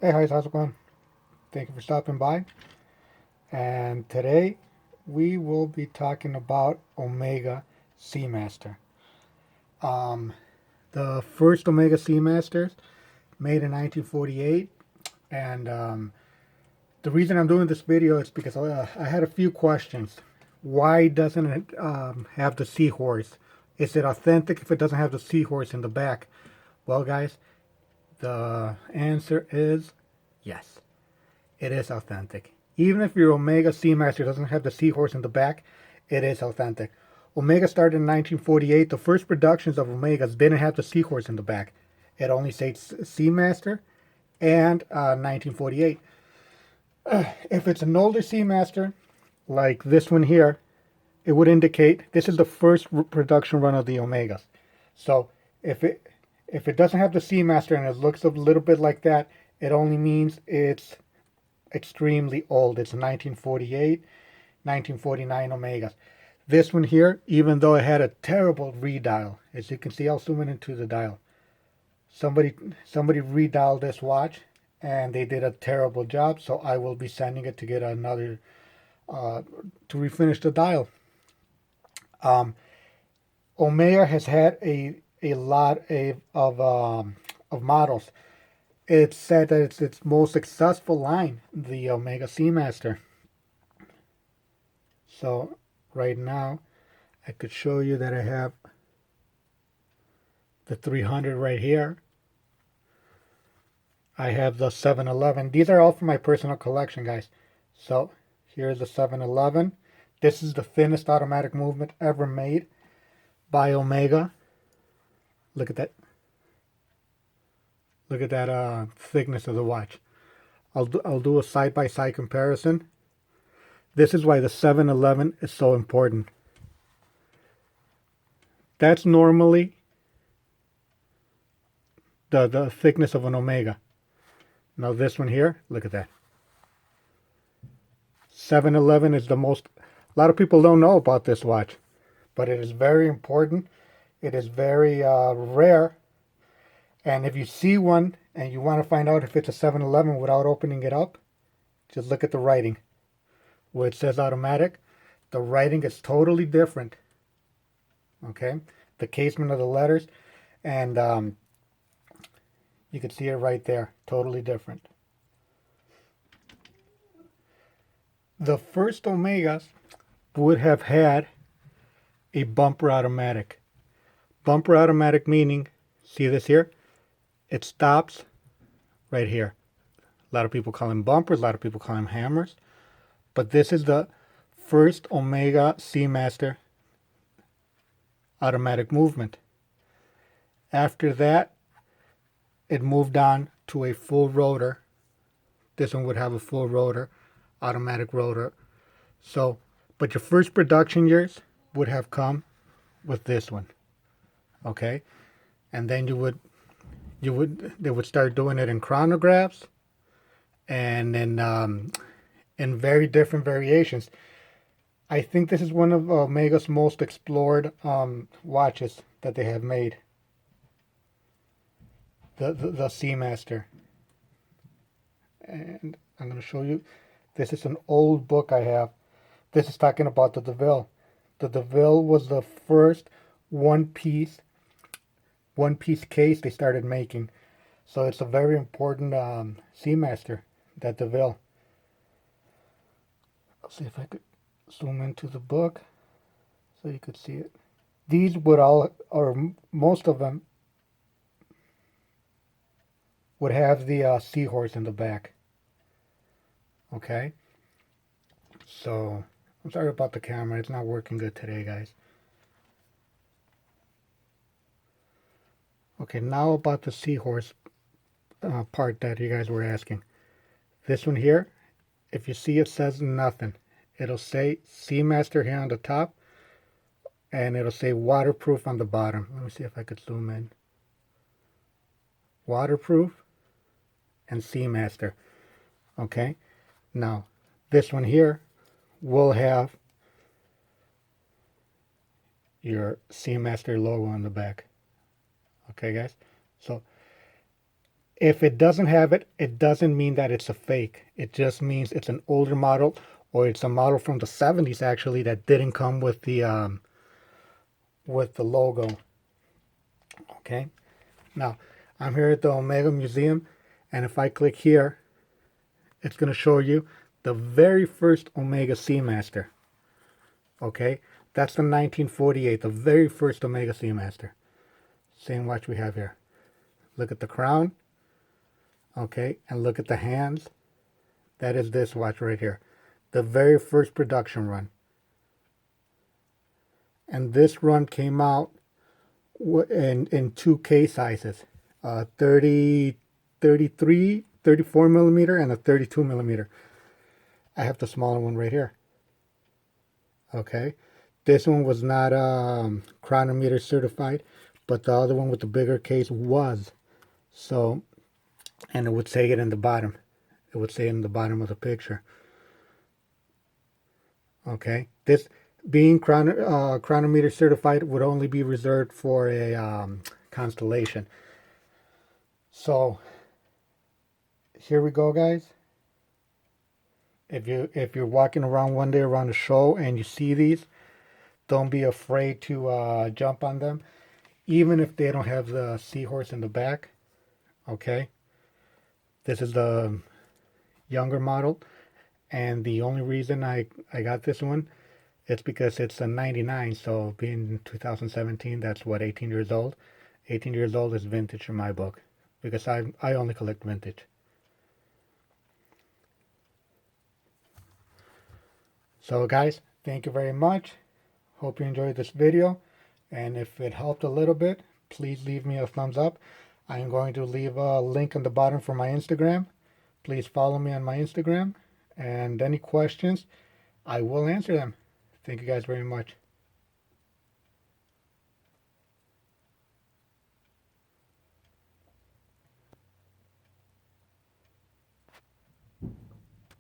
Hey guys, how's it going? Thank you for stopping by. And today we will be talking about Omega Seamaster. Um, the first Omega Seamasters made in 1948, and the reason I'm doing this video is because I had a few questions. Why doesn't it have the seahorse? Is it authentic if it doesn't have the seahorse in the back? Well, guys, the answer is yes. It is authentic. Even if your Omega Seamaster doesn't have the seahorse in the back, it is authentic. Omega started in 1948. The first productions of Omegas didn't have the seahorse in the back. It only said Seamaster and 1948. If it's an older Seamaster, like this one here, it would indicate this is the first production run of the Omegas. So if it doesn't have the Seamaster and it looks a little bit like that, it only means it's extremely old. It's 1948, 1949 Omegas. This one here, even though it had a terrible redial, as you can see, I'll zoom in into the dial. Somebody redialed this watch, and they did a terrible job. So I will be sending it to get another to refinish the dial. Um, Omega has had a lot of models. It's said that it's its most successful line, the Omega Seamaster. So right now, I could show you that I have the 300 right here. I have the 711. These are all for my personal collection, guys. So here's the 711. This is the thinnest automatic movement ever made by Omega. Look at that. Look at that thickness of the watch. I'll do a side-by-side comparison. This is why the 711 is so important. That's normally the thickness of an Omega. Now this one here, look at that. 711 is the most, a lot of people don't know about this watch, but it is very important. It is very rare. And if you see one and you want to find out if it's a 711 without opening it up, just look at the writing. Where it says automatic, the writing is totally different. Okay? The casement of the letters, and you can see it right there. Totally different. The first Omegas would have had a bumper automatic. Bumper automatic meaning, see this here? It stops right here. A lot of people call them bumpers, a lot of people call them hammers. But this is the first Omega Seamaster automatic movement. After that, it moved on to a full rotor. This one would have a full rotor, automatic rotor. So, but your first production years would have come with this one. Okay? And then they would start doing it in chronographs and then in very different variations. I think this is one of Omega's most explored watches that they have made. The Seamaster. And I'm going to show you. This is an old book I have. This is talking about the DeVille. The DeVille was the first one piece case they started making. So it's a very important Seamaster, that DeVille. I'll see if I could zoom into the book so you could see it. These would all, or most of them, would have the seahorse in the back. Okay? So, I'm sorry about the camera. It's not working good today, guys. Okay, now about the seahorse part that you guys were asking. This one here, if you see, it says nothing. It'll say Seamaster here on the top, and it'll say waterproof on the bottom. Let me see if I could zoom in. Waterproof and Seamaster. Okay, now this one here will have your Seamaster logo on the back. Okay, guys? So If it doesn't have it, it doesn't mean that it's a fake. It just means it's an older model, or it's a model from the 70s actually that didn't come with the logo. Okay. Now, I'm here at the Omega Museum, and if I click here, it's going to show you the very first Omega Seamaster. Okay, that's the 1948, the very first Omega Seamaster. Same watch we have here. Look at the crown. Okay, and look at the hands. That is this watch right here. The very first production run. And this run came out in 2K sizes. 30, 33, 34 millimeter and a 32 millimeter. I have the smaller one right here. Okay, this one was not chronometer certified, but the other one with the bigger case was. So, and it would say it in the bottom. It would say in the bottom of the picture. Okay, this being chronometer certified would only be reserved for a constellation. So here we go, guys. If you're walking around one day around a show and you see these, don't be afraid to jump on them, even if they don't have the seahorse in the back. Okay, this is the younger model, and the only reason I got this one, it's because it's a 99. So being 2017, that's what, 18 years old. 18 years old is vintage in my book, because I only collect vintage. So guys, thank you very much. Hope you enjoyed this video, and if it helped a little bit, please leave me a thumbs up. I'm going to leave a link on the bottom for my Instagram. Please follow me on my Instagram, and any questions, I will answer them. Thank you guys very much.